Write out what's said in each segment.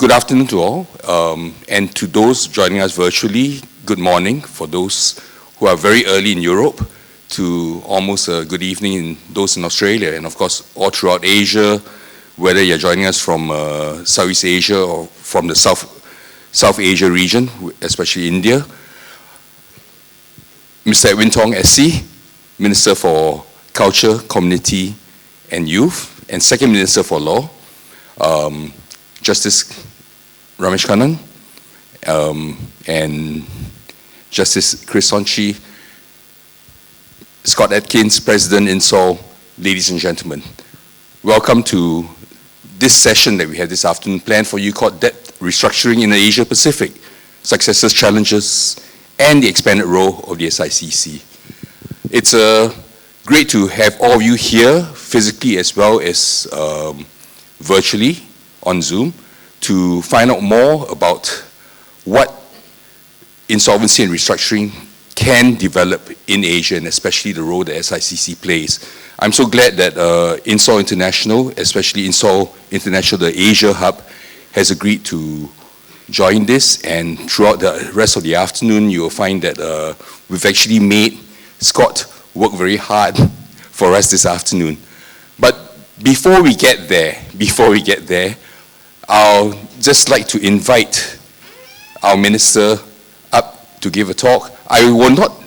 Good afternoon to all, and to those joining us virtually, good morning for those who are very early in Europe, to almost a good evening in those in Australia, and of course all throughout Asia, whether you're joining us from Southeast Asia or from the South Asia region, especially India. Mr. Edwin Tong, SC, Minister for Culture, Community and Youth, and Second Minister for Law, Justice Kannan Ramesh, and Justice Sontchi, Scott Atkins, President INSOL, ladies and gentlemen. Welcome to this session that we had this afternoon planned for you called Debt Restructuring in the Asia Pacific, Successes, Challenges, and the Expanded Role of the SICC. It's great to have all of you here physically as well as virtually on Zoom to find out more about what insolvency and restructuring can develop in Asia, and especially the role that SICC plays. I'm so glad that INSOL International, especially INSOL International, the Asia hub, has agreed to join this, and throughout the rest of the afternoon you will find that we've actually made Scott work very hard for us this afternoon. But before we get there, I'll just like to invite our minister up to give a talk. I will not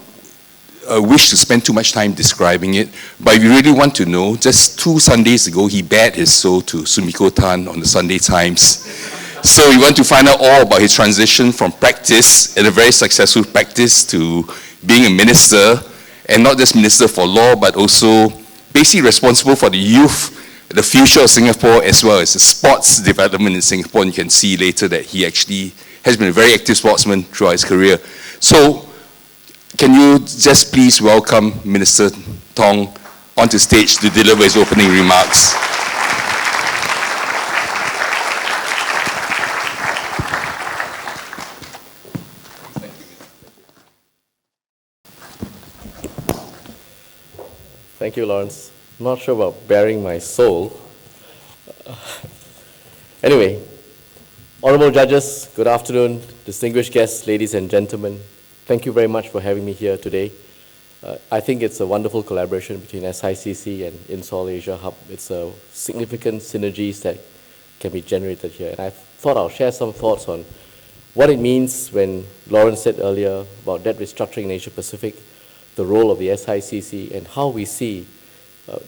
wish to spend too much time describing it, but if you really want to know, just 2 Sundays ago, he bared his soul to Sumiko Tan on the Sunday Times. So you want to find out all about his transition from practice, and a very successful practice, to being a minister, and not just minister for law, but also basically responsible for the youth, the future of Singapore, as well as the sports development in Singapore. And you can see later that he actually has been a very active sportsman throughout his career. So can you just please welcome Minister Tong onto stage to deliver his opening remarks. Thank you, Lawrence. I'm not sure about bearing my soul. Anyway, honorable judges, good afternoon, distinguished guests, ladies and gentlemen. Thank you very much for having me here today. I think it's a wonderful collaboration between SICC and INSOL Asia Hub. It's a significant synergies that can be generated here. And I thought I'll share some thoughts on what it means when Lawrence said earlier about debt restructuring in Asia Pacific, the role of the SICC, and how we see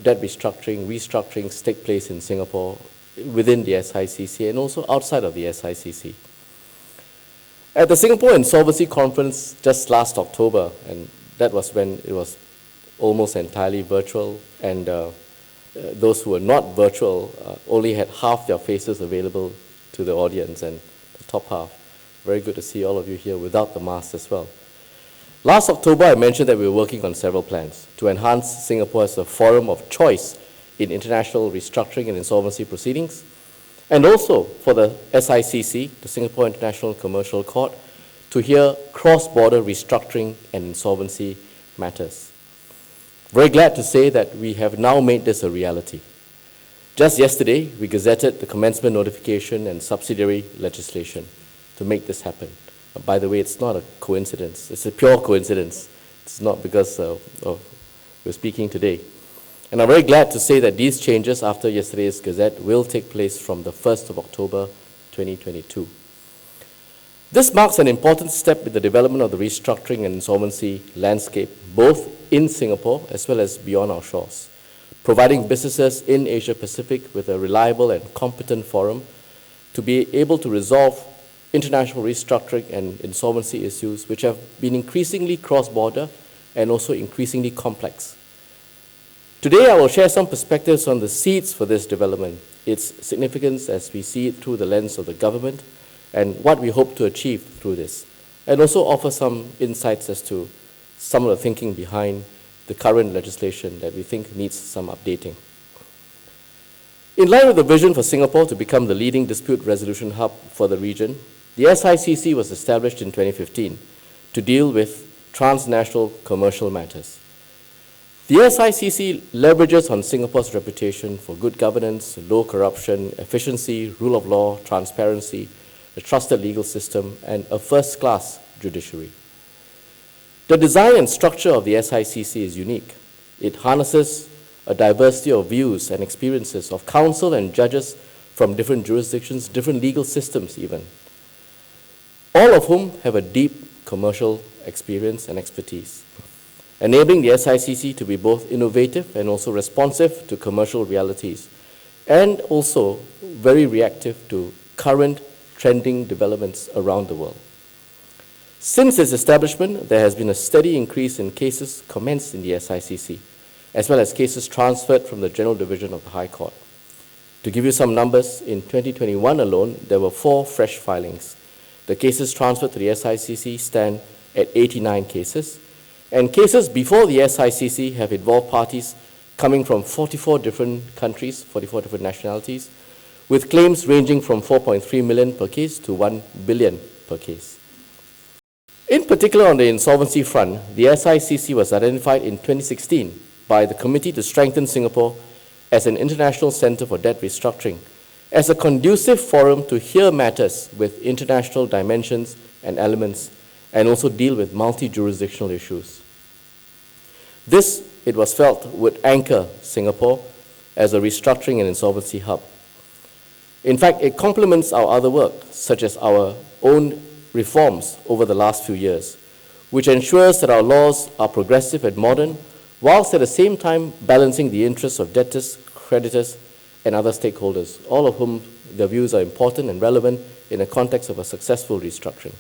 debt restructurings take place in Singapore within the SICC and also outside of the SICC. At the Singapore Insolvency Conference just last October, and that was when it was almost entirely virtual, and those who were not virtual only had half their faces available to the audience, and the top half. Very good to see all of you here without the masks as well. Last October, I mentioned that we were working on several plans to enhance Singapore as a forum of choice in international restructuring and insolvency proceedings, and also for the SICC, the Singapore International Commercial Court, to hear cross-border restructuring and insolvency matters. Very glad to say that we have now made this a reality. Just yesterday, we gazetted the commencement notification and subsidiary legislation to make this happen. By the way, it's not a coincidence. It's a pure coincidence. It's not because we're speaking today. And I'm very glad to say that these changes after yesterday's Gazette will take place from the 1st of October 2022. This marks an important step in the development of the restructuring and insolvency landscape, both in Singapore as well as beyond our shores, providing businesses in Asia Pacific with a reliable and competent forum to be able to resolve international restructuring and insolvency issues which have been increasingly cross-border and also increasingly complex. Today, I will share some perspectives on the seeds for this development, its significance as we see it through the lens of the government, and what we hope to achieve through this, and also offer some insights as to some of the thinking behind the current legislation that we think needs some updating. In line with the vision for Singapore to become the leading dispute resolution hub for the region, the SICC was established in 2015 to deal with transnational commercial matters. The SICC leverages on Singapore's reputation for good governance, low corruption, efficiency, rule of law, transparency, a trusted legal system, and a first-class judiciary. The design and structure of the SICC is unique. It harnesses a diversity of views and experiences of counsel and judges from different jurisdictions, different legal systems even, all of whom have a deep commercial experience and expertise, enabling the SICC to be both innovative and also responsive to commercial realities, and also very reactive to current trending developments around the world. Since its establishment, there has been a steady increase in cases commenced in the SICC, as well as cases transferred from the General Division of the High Court. To give you some numbers, in 2021 alone, there were 4 fresh filings. The cases transferred to the SICC stand at 89 cases, and cases before the SICC have involved parties coming from 44 different countries, 44 different nationalities, with claims ranging from 4.3 million per case to 1 billion per case. In particular, on the insolvency front, the SICC was identified in 2016 by the Committee to Strengthen Singapore as an international center for debt restructuring, as a conducive forum to hear matters with international dimensions and elements, and also deal with multi-jurisdictional issues. This, it was felt, would anchor Singapore as a restructuring and insolvency hub. In fact, it complements our other work, such as our own reforms over the last few years, which ensures that our laws are progressive and modern, whilst at the same time balancing the interests of debtors, creditors, and other stakeholders, all of whom their views are important and relevant in the context of a successful restructuring.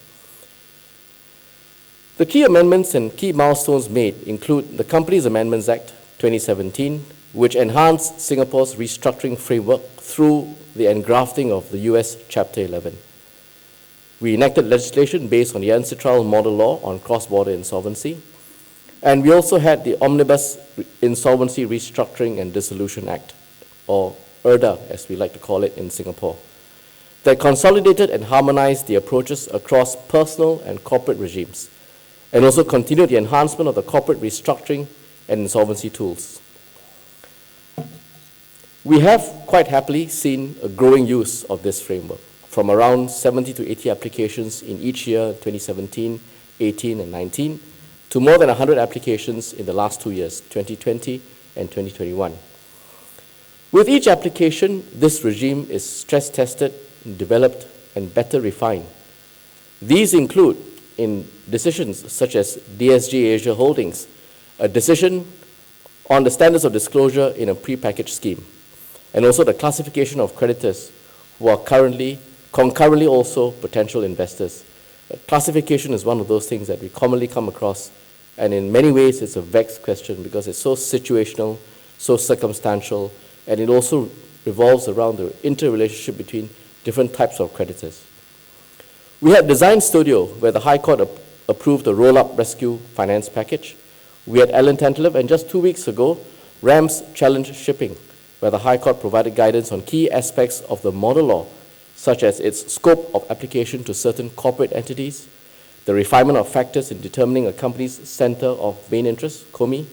The key amendments and key milestones made include the Companies Amendments Act 2017, which enhanced Singapore's restructuring framework through the engrafting of the US Chapter 11. We enacted legislation based on the UNCITRAL model law on cross-border insolvency, and we also had the Omnibus Insolvency Restructuring and Dissolution Act, or IRDA, as we like to call it in Singapore, that consolidated and harmonized the approaches across personal and corporate regimes, and also continued the enhancement of the corporate restructuring and insolvency tools. We have quite happily seen a growing use of this framework, from around 70 to 80 applications in each year, 2017, 18, and 19, to more than 100 applications in the last 2 years, 2020 and 2021. With each application, this regime is stress-tested, developed, and better refined. These include in decisions such as DSG Asia Holdings, a decision on the standards of disclosure in a prepackaged scheme, and also the classification of creditors who are concurrently also potential investors. Classification is one of those things that we commonly come across, and in many ways it's a vexed question because it's so situational, so circumstantial, and it also revolves around the interrelationship between different types of creditors. We had Design Studio, where the High Court approved a roll-up rescue finance package. We had Allen Tantalib, and just 2 weeks ago, RAM's Challenge Shipping, where the High Court provided guidance on key aspects of the model law, such as its scope of application to certain corporate entities, the refinement of factors in determining a company's center of main interest, COMI,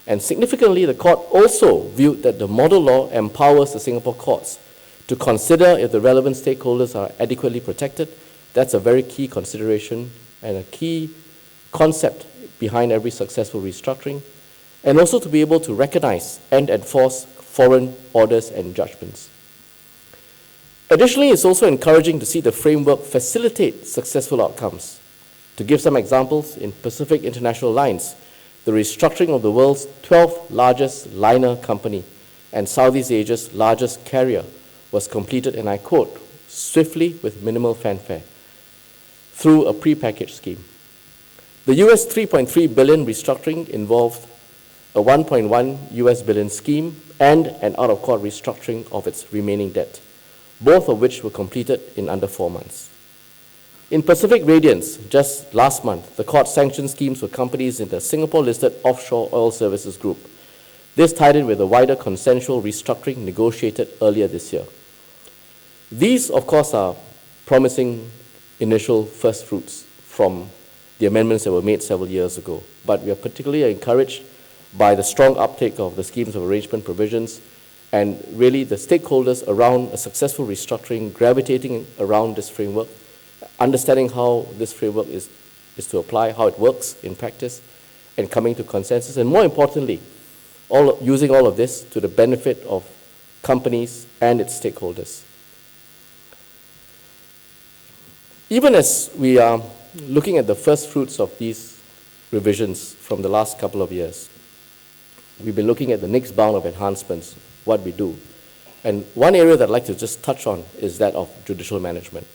and significantly, the court also viewed that the model law empowers the Singapore courts to consider if the relevant stakeholders are adequately protected. That's a very key consideration and a key concept behind every successful restructuring, and also to be able to recognize and enforce foreign orders and judgments. Additionally, it's also encouraging to see the framework facilitate successful outcomes. To give some examples, in Pacific International Lines, the restructuring of the world's 12th largest liner company and Southeast Asia's largest carrier was completed, and I quote, swiftly with minimal fanfare, through a prepackaged scheme. The US $3.3 billion restructuring involved a $1.1 US billion scheme and an out-of-court restructuring of its remaining debt, both of which were completed in under 4 months. In Pacific Radiance, just last month, the court sanctioned schemes for companies in the Singapore-listed Offshore Oil Services Group. This tied in with a wider consensual restructuring negotiated earlier this year. These, of course, are promising initial first fruits from the amendments that were made several years ago, but we are particularly encouraged by the strong uptake of the schemes of arrangement provisions, and really the stakeholders around a successful restructuring gravitating around this framework, understanding how this framework is to apply, how it works in practice, and coming to consensus, and more importantly, using all of this to the benefit of companies and its stakeholders. Even as we are looking at the first fruits of these revisions from the last couple of years, we've been looking at the next bound of enhancements, what we do. And one area that I'd like to just touch on is that of judicial management.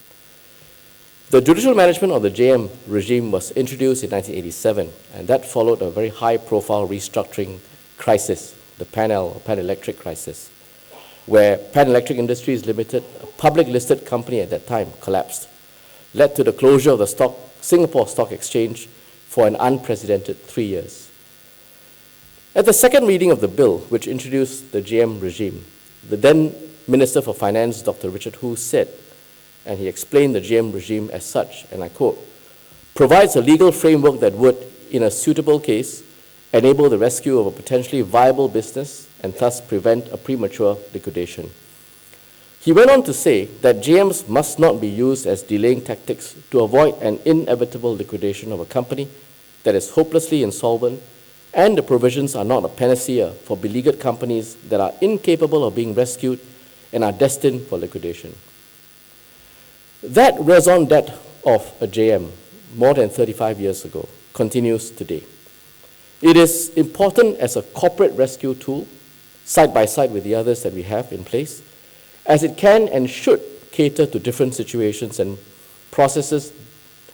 The judicial management, or the JM regime, was introduced in 1987, and that followed a very high-profile restructuring crisis, the Pan Electric crisis, where Pan Electric Industries Limited, a public-listed company at that time, collapsed, led to the closure of the Singapore Stock Exchange for an unprecedented 3 years. At the second reading of the bill, which introduced the JM regime, the then Minister for Finance, Dr. Richard Hu, said, and he explained the JM regime as such, and I quote, provides a legal framework that would, in a suitable case, enable the rescue of a potentially viable business and thus prevent a premature liquidation. He went on to say that JMs must not be used as delaying tactics to avoid an inevitable liquidation of a company that is hopelessly insolvent, and the provisions are not a panacea for beleaguered companies that are incapable of being rescued and are destined for liquidation. That raison d'etre of a JM more than 35 years ago continues today. It is important as a corporate rescue tool, side by side with the others that we have in place, as it can and should cater to different situations and processes,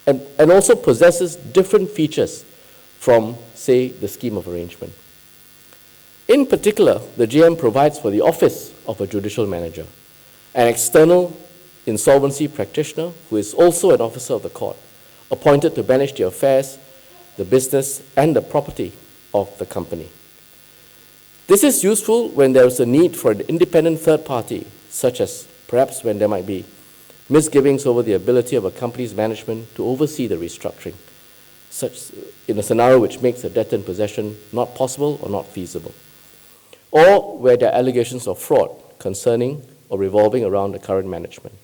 and also possesses different features from, say, the scheme of arrangement. In particular, the JM provides for the office of a judicial manager, an external insolvency practitioner who is also an officer of the court, appointed to manage the affairs, the business, and the property of the company. This is useful when there is a need for an independent third party, such as perhaps when there might be misgivings over the ability of a company's management to oversee the restructuring, such in a scenario which makes a debt in possession not possible or not feasible, or where there are allegations of fraud concerning or revolving around the current management.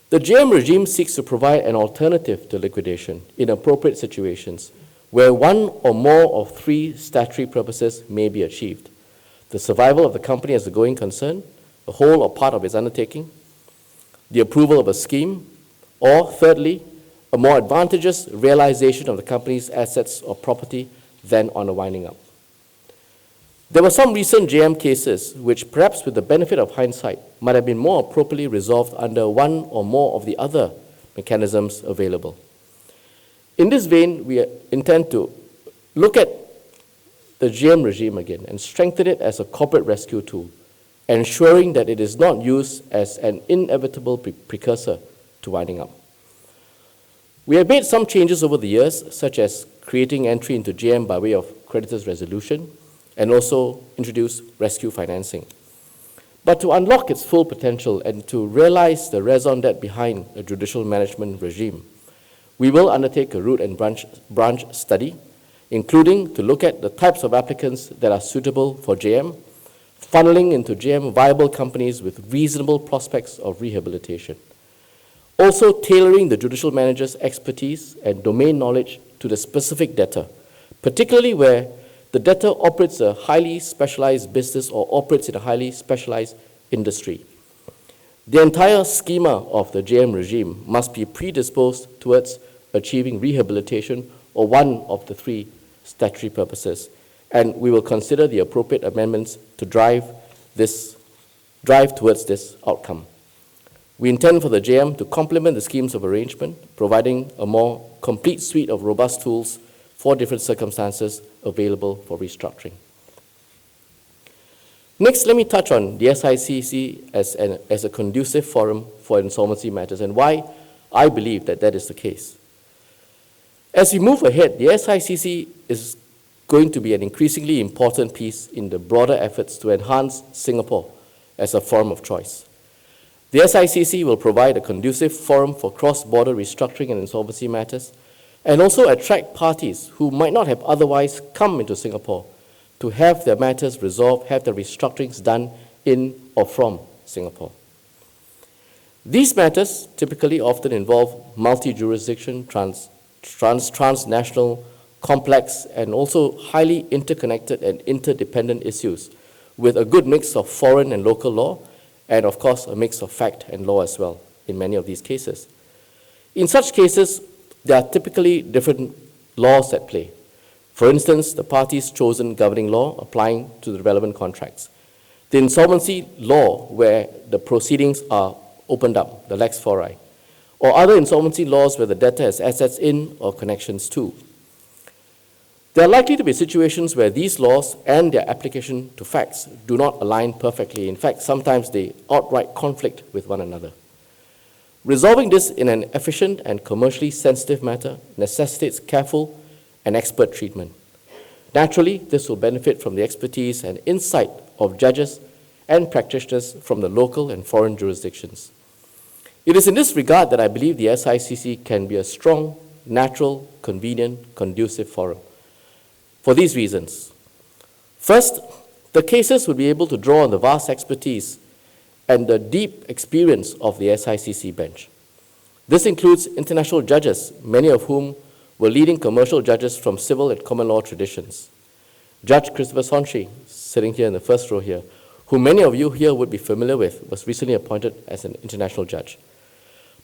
The JM regime seeks to provide an alternative to liquidation in appropriate situations where one or more of three statutory purposes may be achieved: the survival of the company as a going concern, the whole or part of its undertaking, the approval of a scheme, or thirdly, a more advantageous realization of the company's assets or property than on a winding up. There were some recent JM cases which, perhaps with the benefit of hindsight, might have been more appropriately resolved under one or more of the other mechanisms available. In this vein, we intend to look at the JM regime again and strengthen it as a corporate rescue tool, ensuring that it is not used as an inevitable precursor to winding up. We have made some changes over the years, such as creating entry into JM by way of creditors' resolution, and also introduce rescue financing. But to unlock its full potential and to realize the raison d'etre behind a judicial management regime, we will undertake a root and branch study, including to look at the types of applicants that are suitable for JM, funneling into JM viable companies with reasonable prospects of rehabilitation. Also tailoring the judicial manager's expertise and domain knowledge to the specific debtor, particularly where the debtor operates a highly specialized business or operates in a highly specialized industry. The entire schema of the JM regime must be predisposed towards achieving rehabilitation or one of the three statutory purposes, and we will consider the appropriate amendments to drive towards this outcome. We intend for the JM to complement the schemes of arrangement, providing a more complete suite of robust tools for different circumstances available for restructuring. Next, let me touch on the SICC as a conducive forum for insolvency matters and why I believe that is the case. As we move ahead, the SICC is going to be an increasingly important piece in the broader efforts to enhance Singapore as a forum of choice. The SICC will provide a conducive forum for cross-border restructuring and insolvency matters, and also attract parties who might not have otherwise come into Singapore to have their matters resolved, have their restructurings done in or from Singapore. These matters typically often involve multi-jurisdiction, transnational, complex, and also highly interconnected and interdependent issues with a good mix of foreign and local law, and of course a mix of fact and law as well in many of these cases. In such cases, there are typically different laws at play. For instance, the party's chosen governing law applying to the relevant contracts. The insolvency law where the proceedings are opened up, the lex fori, or other insolvency laws where the debtor has assets in or connections to. There are likely to be situations where these laws and their application to facts do not align perfectly. In fact, sometimes they outright conflict with one another. Resolving this in an efficient and commercially sensitive matter necessitates careful and expert treatment. Naturally, this will benefit from the expertise and insight of judges and practitioners from the local and foreign jurisdictions. It is in this regard that I believe the SICC can be a strong, natural, convenient, conducive forum. For these reasons. First, the cases would be able to draw on the vast expertise and the deep experience of the SICC bench. This includes international judges, many of whom were leading commercial judges from civil and common law traditions. Judge Christopher Sontchi, sitting here in the first row here, who many of you here would be familiar with, was recently appointed as an international judge.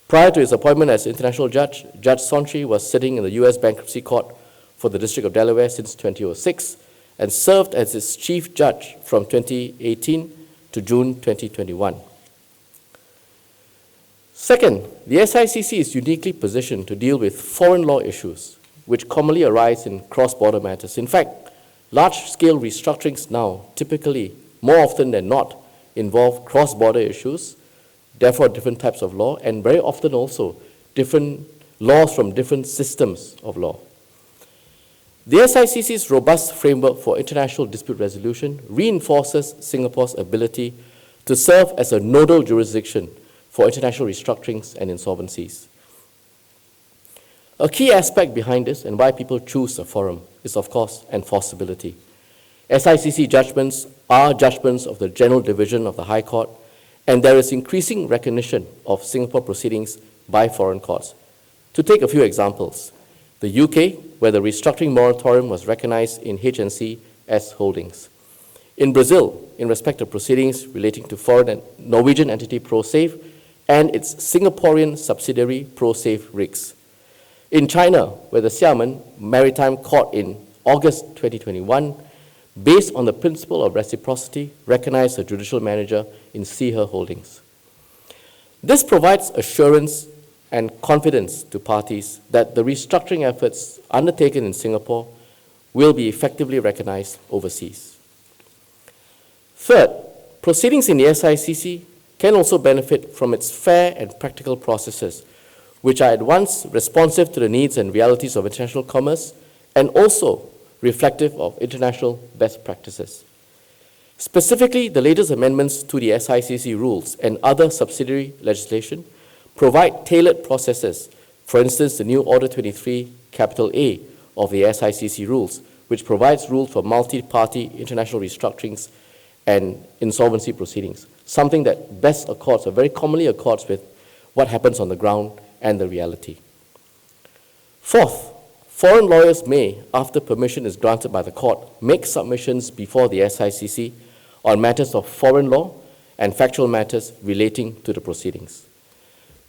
Prior to his appointment as international judge, Judge Sontchi was sitting in the U.S. Bankruptcy Court for the District of Delaware since 2006 and served as its chief judge from 2018 to June 2021. Second, the SICC is uniquely positioned to deal with foreign law issues, which commonly arise in cross-border matters. In fact, large-scale restructurings now typically, more often than not, involve cross-border issues, therefore different types of law, and very often also different laws from different systems of law. The SICC's robust framework for international dispute resolution reinforces Singapore's ability to serve as a nodal jurisdiction for international restructurings and insolvencies. A key aspect behind this and why people choose a forum is, of course, enforceability. SICC judgments are judgments of the General Division of the High Court, and there is increasing recognition of Singapore proceedings by foreign courts. To take a few examples, the UK, where the restructuring moratorium was recognized in HNC as holdings. In Brazil, in respect of proceedings relating to foreign and Norwegian entity ProSafe and its Singaporean subsidiary ProSafe RIGS. In China, where the Xiamen Maritime Court in August 2021, based on the principle of reciprocity, recognized a judicial manager in Seeher Holdings. This provides assurance and confidence to parties that the restructuring efforts undertaken in Singapore will be effectively recognized overseas. Third, proceedings in the SICC can also benefit from its fair and practical processes, which are at once responsive to the needs and realities of international commerce and also reflective of international best practices. Specifically, the latest amendments to the SICC rules and other subsidiary legislation provide tailored processes. For instance, the new Order 23 capital A of the SICC rules, which provides rules for multi-party international restructurings and insolvency proceedings, something that best accords, or very commonly accords, with what happens on the ground and the reality. Fourth, foreign lawyers may, after permission is granted by the court, make submissions before the SICC on matters of foreign law and factual matters relating to the proceedings.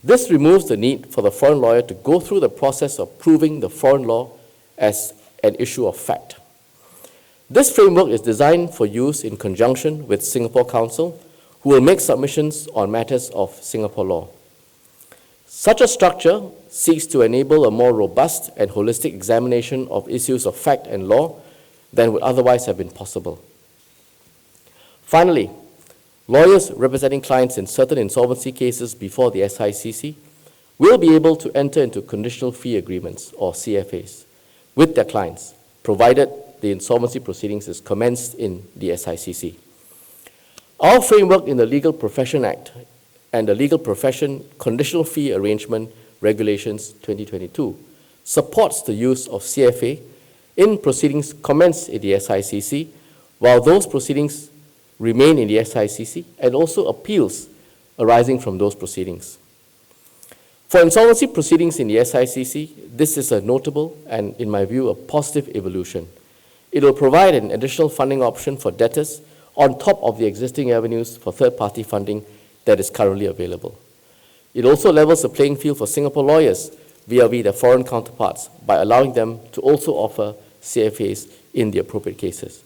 This removes the need for the foreign lawyer to go through the process of proving the foreign law as an issue of fact. This framework is designed for use in conjunction with Singapore Counsel, who will make submissions on matters of Singapore law. Such a structure seeks to enable a more robust and holistic examination of issues of fact and law than would otherwise have been possible. Finally, lawyers representing clients in certain insolvency cases before the SICC will be able to enter into conditional fee agreements, or CFAs, with their clients, provided the insolvency proceedings is commenced in the SICC. Our framework in the Legal Profession Act and the Legal Profession Conditional Fee Arrangement Regulations 2022 supports the use of CFA in proceedings commenced in the SICC, while those proceedings remain in the SICC, and also appeals arising from those proceedings. For insolvency proceedings in the SICC, this is a notable and, in my view, a positive evolution. It will provide an additional funding option for debtors on top of the existing avenues for third-party funding that is currently available. It also levels the playing field for Singapore lawyers vis-à-vis their foreign counterparts by allowing them to also offer CFAs in the appropriate cases.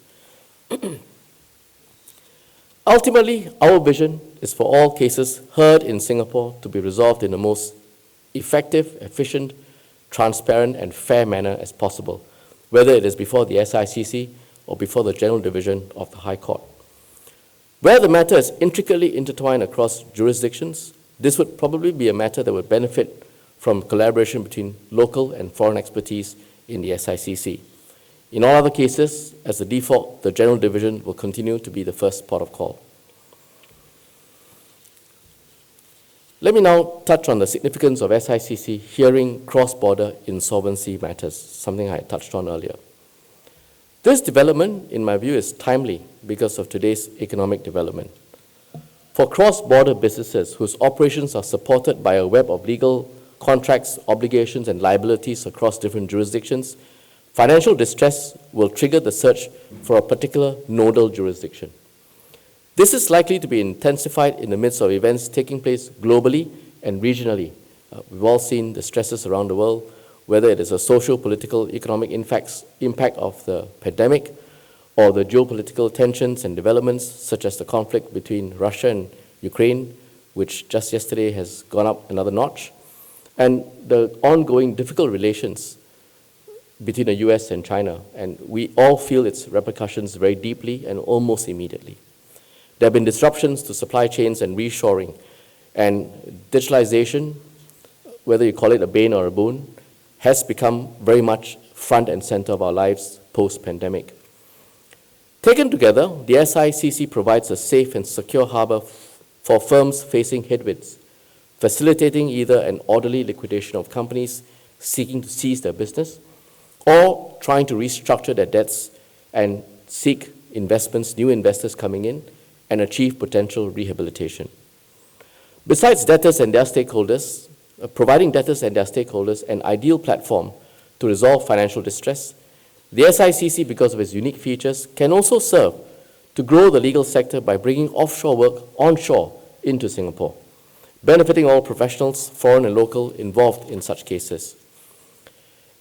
Ultimately, our vision is for all cases heard in Singapore to be resolved in the most effective, efficient, transparent, and fair manner as possible, whether it is before the SICC or before the General Division of the High Court. Where the matter is intricately intertwined across jurisdictions, this would probably be a matter that would benefit from collaboration between local and foreign expertise in the SICC. In all other cases, as the default, the General Division will continue to be the first port of call. Let me now touch on the significance of SICC hearing cross-border insolvency matters, something I touched on earlier. This development, in my view, is timely because of today's economic development. For cross-border businesses whose operations are supported by a web of legal contracts, obligations, and liabilities across different jurisdictions, financial distress will trigger the search for a particular nodal jurisdiction. This is likely to be intensified in the midst of events taking place globally and regionally. We've all seen the stresses around the world, whether it is a social, political, economic impact of the pandemic, or the geopolitical tensions and developments, such as the conflict between Russia and Ukraine, which just yesterday has gone up another notch, and the ongoing difficult relations between the US and China. And we all feel its repercussions very deeply and almost immediately. There have been disruptions to supply chains and reshoring, and digitalization, whether you call it a bane or a boon, has become very much front and center of our lives post-pandemic. Taken together, the SICC provides a safe and secure harbor for firms facing headwinds, facilitating either an orderly liquidation of companies seeking to seize their business or trying to restructure their debts and seek investments, new investors coming in, and achieve potential rehabilitation. Besides debtors and their stakeholders, providing debtors and their stakeholders an ideal platform to resolve financial distress, the SICC, because of its unique features, can also serve to grow the legal sector by bringing offshore work onshore into Singapore, benefiting all professionals, foreign and local, involved in such cases.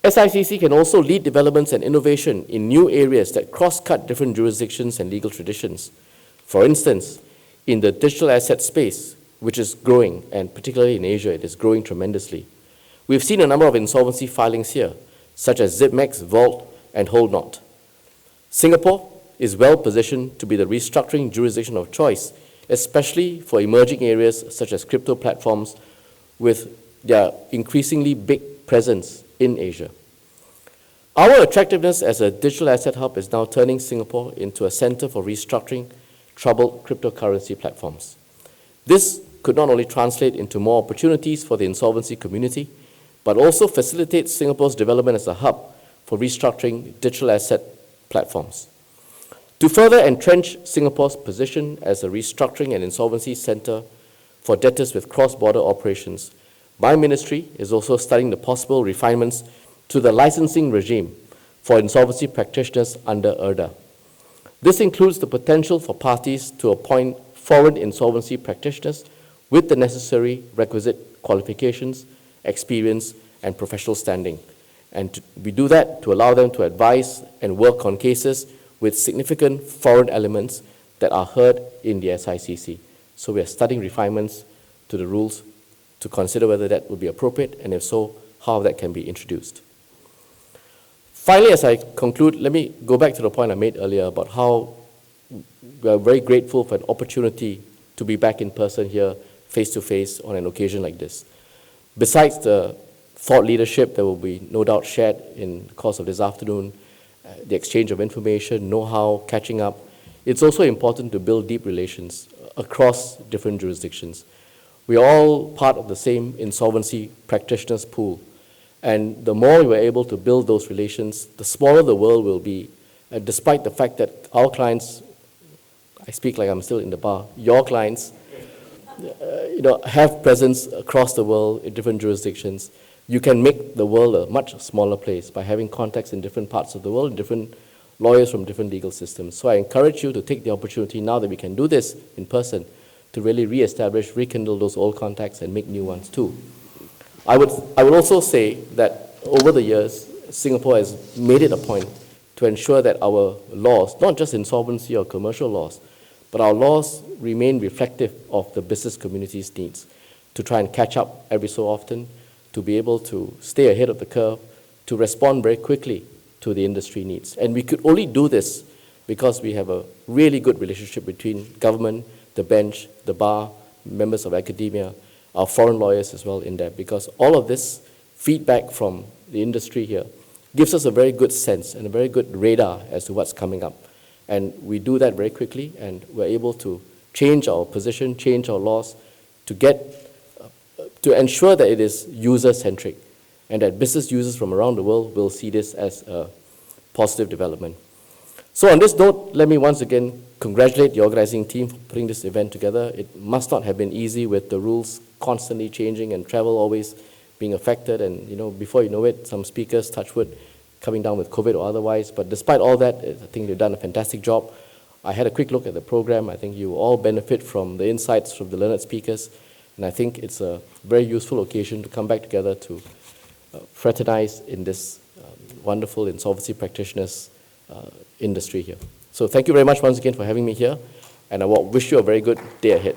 SICC can also lead developments and innovation in new areas that cross-cut different jurisdictions and legal traditions. For instance, in the digital asset space, which is growing, and particularly in Asia, it is growing tremendously. We've seen a number of insolvency filings here, such as ZipMax, Vault, and HoldNot. Singapore is well positioned to be the restructuring jurisdiction of choice, especially for emerging areas such as crypto platforms with their increasingly big presence in Asia. Our attractiveness as a digital asset hub is now turning Singapore into a center for restructuring troubled cryptocurrency platforms. This could not only translate into more opportunities for the insolvency community, but also facilitate Singapore's development as a hub for restructuring digital asset platforms. To further entrench Singapore's position as a restructuring and insolvency center for debtors with cross-border operations, my ministry is also studying the possible refinements to the licensing regime for insolvency practitioners under IRDA. This includes the potential for parties to appoint foreign insolvency practitioners with the necessary requisite qualifications, experience, and professional standing. And we do that to allow them to advise and work on cases with significant foreign elements that are heard in the SICC. So we are studying refinements to the rules to consider whether that would be appropriate, and if so, how that can be introduced. Finally, as I conclude, let me go back to the point I made earlier about how we are very grateful for an opportunity to be back in person here, face-to-face, on an occasion like this. Besides the thought leadership that will be no doubt shared in the course of this afternoon, the exchange of information, know-how, catching up, it's also important to build deep relations across different jurisdictions. We are all part of the same insolvency practitioners pool, And the more we're able to build those relations, the smaller the world will be. And despite the fact that our clients, I speak like I'm still in the bar, your clients, have presence across the world in different jurisdictions, you can make the world a much smaller place by having contacts in different parts of the world, different lawyers from different legal systems. So I encourage you to take the opportunity now that we can do this in person to really reestablish, rekindle those old contacts and make new ones too. I would also say that over the years, Singapore has made it a point to ensure that our laws, not just insolvency or commercial laws, but our laws remain reflective of the business community's needs, to try and catch up every so often, to be able to stay ahead of the curve, to respond very quickly to the industry needs. And we could only do this because we have a really good relationship between government, the bench, the bar, members of academia, our foreign lawyers as well in there, because all of this feedback from the industry here gives us a very good sense and a very good radar as to what's coming up. And we do that very quickly, and we're able to change our position, change our laws to ensure that it is user-centric and that business users from around the world will see this as a positive development. So on this note, let me once again congratulate the organizing team for putting this event together. It must not have been easy with the rules constantly changing and travel always being affected, and before you know it, some speakers, touch wood, coming down with COVID or otherwise. But despite all that, I think they've done a fantastic job. I had a quick look at the program. I think you all benefit from the insights from the learned speakers, and I think it's a very useful occasion to come back together to fraternize in this wonderful insolvency practitioners industry here. So thank you very much once again for having me here, and I wish you a very good day ahead.